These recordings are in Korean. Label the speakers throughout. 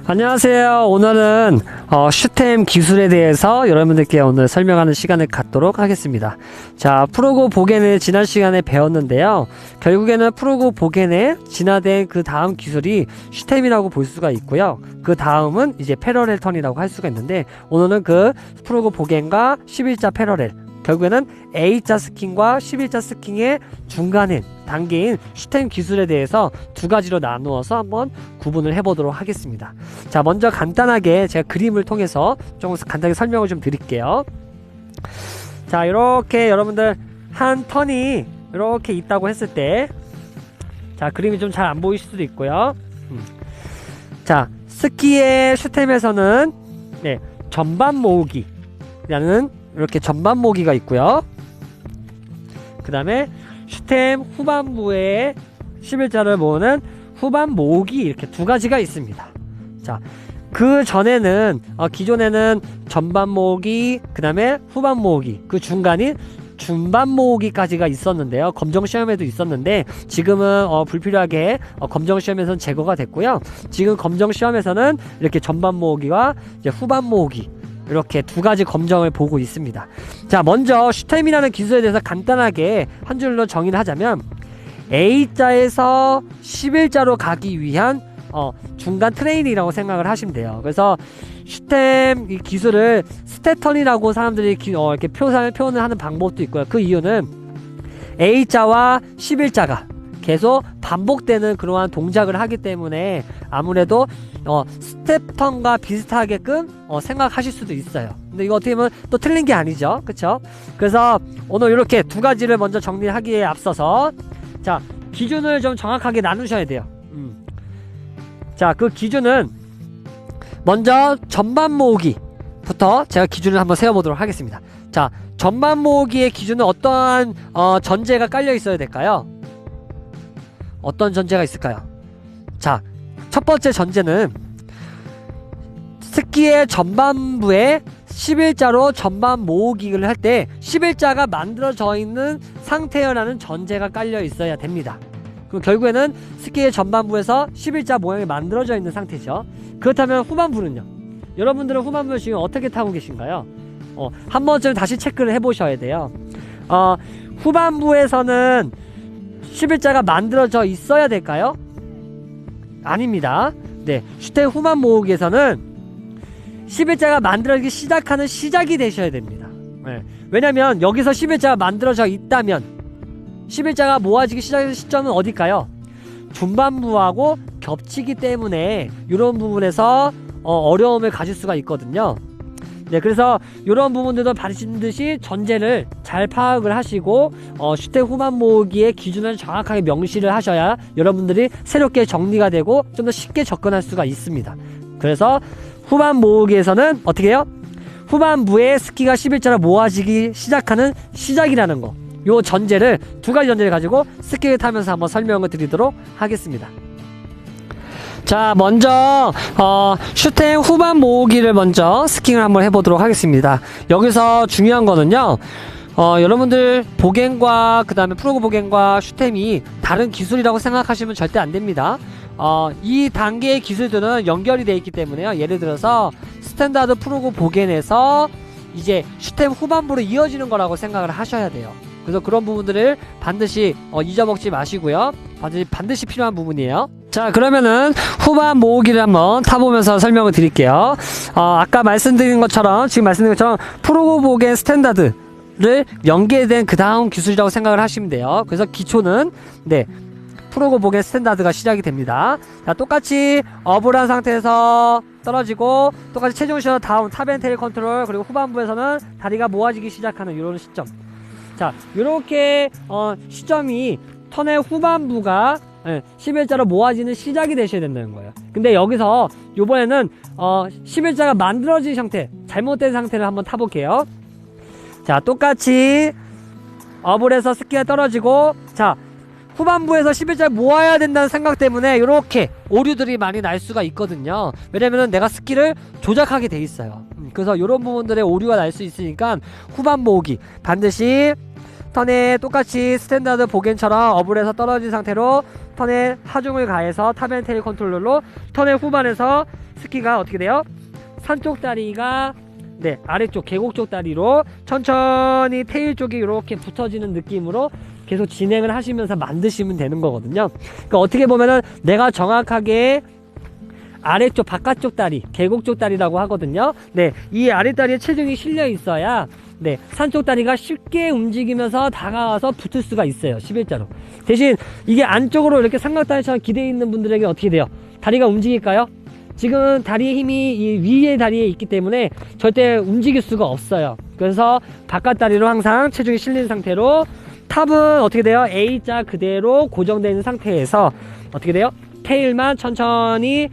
Speaker 1: 안녕하세요. 오늘은 슈템 기술에 대해서 여러분들께 오늘 설명하는 시간을 갖도록 하겠습니다. 자, 프로고 보겐을 지난 시간에 배웠는데요. 결국에는 프로고 보겐에 진화된 그 다음 기술이 슈템이라고 볼 수가 있고요. 그 다음은 이제 패러렐 턴이라고 할 수가 있는데, 오늘은 그 프로고 보겐과 11자 패러렐, 결국에는 A자 스킹과 11자 스킹의 중간인 단계인 슈템 기술에 대해서 두 가지로 나누어서 한번 구분을 해보도록 하겠습니다. 자, 먼저 간단하게 제가 그림을 통해서 조금 간단하게 설명을 좀 드릴게요. 자, 이렇게 여러분들 한 턴이 이렇게 있다고 했을 때, 자, 그림이 좀 잘 안 보이실 수도 있고요. 자, 스키의 슈템에서는 전반 모으기라는 이렇게 전반 모으기가 있고요. 그 다음에 슈템 후반부에 11자를 모으는 후반 모으기, 이렇게 두 가지가 있습니다. 자, 그 전에는 기존에는 전반 모으기, 그 다음에 후반 모으기, 그 중간인 중반 모으기까지가 있었는데요. 검정 시험에도 있었는데 지금은 불필요하게 검정 시험에서는 제거가 됐고요. 지금 검정 시험에서는 이렇게 전반 모으기와 이제 후반 모으기, 이렇게 두 가지 검정을 보고 있습니다. 자, 먼저 슈템이라는 기술에 대해서 간단하게 한 줄로 정의를 하자면, A자에서 11자로 가기 위한 중간 트레이닝이라고 생각을 하시면 돼요. 그래서 슈템 이 기술을 스테턴이라고 사람들이 이렇게 표현을 하는 방법도 있고요. 그 이유는 A자와 11자가 계속 반복되는 그러한 동작을 하기 때문에 아무래도 스텝턴과 비슷하게끔 생각하실 수도 있어요. 근데 이거 어떻게 보면 또 틀린 게 아니죠, 그쵸? 그래서 오늘 이렇게 두 가지를 먼저 정리하기에 앞서서, 자, 기준을 좀 정확하게 나누셔야 돼요. 자, 그 기준은 먼저 전반 모으기부터 제가 기준을 한번 세워보도록 하겠습니다. 자, 전반 모으기의 기준은 어떠한 전제가 깔려 있어야 될까요? 어떤 전제가 있을까요? 자, 첫 번째 전제는 스키의 전반부에 11자로 전반 모으기를 할 때 11자가 만들어져 있는 상태여라는 전제가 깔려 있어야 됩니다. 그럼 결국에는 스키의 전반부에서 11자 모양이 만들어져 있는 상태죠. 그렇다면 후반부는요? 여러분들은 후반부를 지금 어떻게 타고 계신가요? 한 번쯤 다시 체크를 해보셔야 돼요. 후반부에서는 11자가 만들어져 있어야 될까요? 아닙니다. 네, 슈템 후반 모으기에서는 11자가 만들어지기 시작하는 시작이 되셔야 됩니다. 네. 왜냐면 여기서 11자가 만들어져 있다면 11자가 모아지기 시작하는 시점은 어딜까요? 중반부하고 겹치기 때문에 이런 부분에서 어려움을 가질 수가 있거든요. 네, 그래서 이런 부분들도 반드시 전제를 잘 파악을 하시고 슈템 후반 모으기의 기준을 정확하게 명시를 하셔야 여러분들이 새롭게 정리가 되고 좀 더 쉽게 접근할 수가 있습니다. 그래서 후반 모으기에서는 어떻게 해요? 후반부에 스키가 11자로 모아지기 시작하는 시작이라는 거, 요 전제를, 두 가지 전제를 가지고 스키를 타면서 한번 설명을 드리도록 하겠습니다. 자, 먼저 슈템 후반 모으기를 먼저 스킹을 한번 해보도록 하겠습니다. 여기서 중요한 거는요, 여러분들 보겐과 그 다음에 프로고 보겐과 슈템이 다른 기술이라고 생각하시면 절대 안 됩니다. 이 단계의 기술들은 연결이 되어 있기 때문에요. 예를 들어서 스탠다드 프로고 보겐에서 이제 슈템 후반부로 이어지는 거라고 생각을 하셔야 돼요. 그래서 그런 부분들을 반드시 잊어먹지 마시고요. 반드시 필요한 부분이에요. 자, 그러면은 후반 모으기를 한번 타보면서 설명을 드릴게요. 아까 말씀드린 것처럼, 지금 말씀드린 것처럼 프로고 보겐 스탠다드를 연계된 그 다음 기술이라고 생각을 하시면 돼요. 그래서 기초는 프로고 보겐 스탠다드가 시작이 됩니다. 자, 똑같이 업을 한 상태에서 떨어지고, 똑같이 체중 시어 다운 탑 앤 테일 컨트롤, 그리고 후반부에서는 다리가 모아지기 시작하는 이런 시점. 자, 요렇게 시점이 턴의 후반부가 11자로 모아지는 시작이 되셔야 된다는 거예요. 근데 여기서 요번에는 11자가 만들어진 상태, 잘못된 상태를 한번 타볼게요. 자, 똑같이 업을 해서 스키가 떨어지고, 자, 후반부에서 11자를 모아야 된다는 생각 때문에 이렇게 오류들이 많이 날 수가 있거든요. 왜냐면은 내가 스키를 조작하게 돼 있어요. 그래서 이런 부분들의 오류가 날 수 있으니까 후반 모으기 반드시 턴에 똑같이 스탠다드 보겐처럼 업을 해서 떨어진 상태로 턴에 하중을 가해서 탑 앤 테일 컨트롤러로 턴의 후반에서 스키가 어떻게 돼요? 산쪽 다리가 네, 아래쪽 계곡 쪽 다리로 천천히 테일 쪽이 이렇게 붙어지는 느낌으로 계속 진행을 하시면서 만드시면 되는 거거든요. 그러니까 어떻게 보면은 내가 정확하게 아래쪽 바깥쪽 다리, 계곡 쪽 다리라고 하거든요. 네, 이 아랫다리에 체중이 실려 있어야 네, 산쪽 다리가 쉽게 움직이면서 다가와서 붙을 수가 있어요. 11자로. 대신 이게 안쪽으로 이렇게 삼각다리처럼 기대어 있는 분들에게 어떻게 돼요? 다리가 움직일까요? 지금 다리의 힘이 이 위의 다리에 있기 때문에 절대 움직일 수가 없어요. 그래서 바깥 다리로 항상 체중이 실린 상태로 탑은 어떻게 돼요? A자 그대로 고정되어 있는 상태에서 어떻게 돼요? 테일만 천천히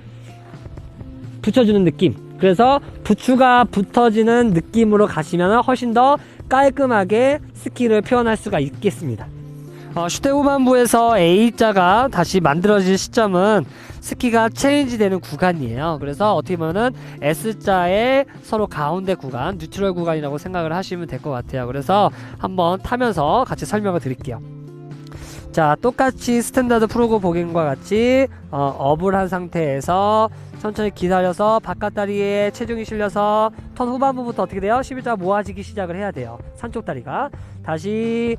Speaker 1: 붙여주는 느낌. 그래서 부추가 붙어지는 느낌으로 가시면 훨씬 더 깔끔하게 스키를 표현할 수가 있겠습니다. 슈테 후반부에서 A자가 다시 만들어질 시점은 스키가 체인지 되는 구간이에요. 그래서 어떻게 보면은 S자의 서로 가운데 구간, 뉴트럴 구간이라고 생각을 하시면 될 것 같아요. 그래서 한번 타면서 같이 설명을 드릴게요. 자, 똑같이 스탠다드 프로그 보긴과 같이 업을 한 상태에서 천천히 기다려서 바깥 다리에 체중이 실려서 턴 후반부부터 어떻게 돼요? 11자가 모아지기 시작을 해야 돼요. 산쪽 다리가 다시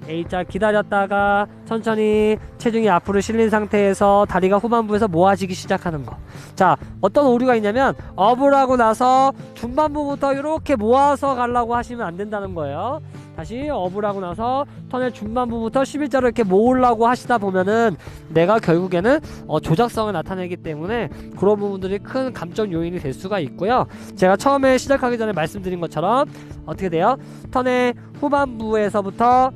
Speaker 1: A자 기다렸다가 천천히 체중이 앞으로 실린 상태에서 다리가 후반부에서 모아지기 시작하는 거. 자, 어떤 오류가 있냐면 업을 하고 나서 중반부부터 이렇게 모아서 가려고 하시면 안 된다는 거예요. 다시 업을 하고 나서 턴의 중반부부터 11자로 이렇게 모으려고 하시다 보면은 내가 결국에는 조작성을 나타내기 때문에 그런 부분들이 큰 감점 요인이 될 수가 있고요. 제가 처음에 시작하기 전에 말씀드린 것처럼 어떻게 돼요? 턴의 후반부에서부터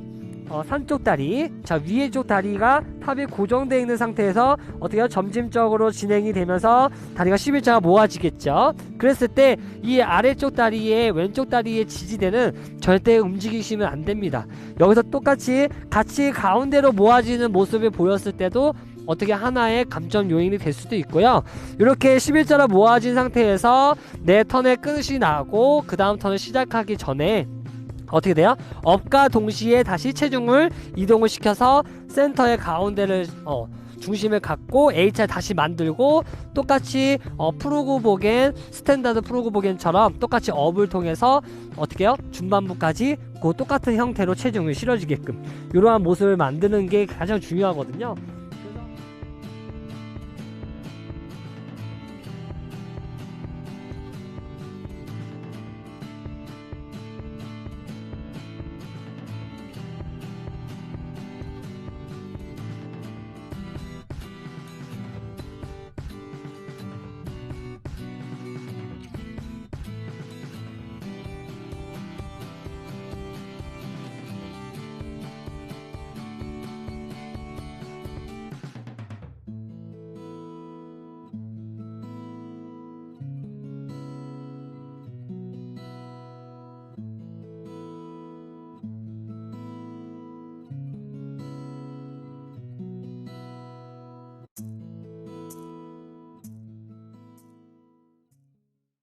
Speaker 1: 산쪽 다리, 자 위에 쪽 다리가 탑에 고정되어 있는 상태에서 어떻게 해요? 점진적으로 진행이 되면서 다리가 11자가 모아지겠죠. 그랬을 때 이 아래쪽 다리에 왼쪽 다리에 지지대는 절대 움직이시면 안 됩니다. 여기서 똑같이 같이 가운데로 모아지는 모습을 보였을 때도 어떻게 하나의 감점 요인이 될 수도 있고요. 이렇게 11자로 모아진 상태에서 내 턴에 끝이 나고 그 다음 턴을 시작하기 전에 어떻게 돼요? 업과 동시에 다시 체중을 이동을 시켜서 센터의 가운데를 중심을 갖고 H자를 다시 만들고 똑같이 프로그 보겐 스탠다드 프로그 보겐처럼 똑같이 업을 통해서 어떻게 해요? 중반부까지 그 똑같은 형태로 체중을 실어주게끔 이러한 모습을 만드는 게 가장 중요하거든요.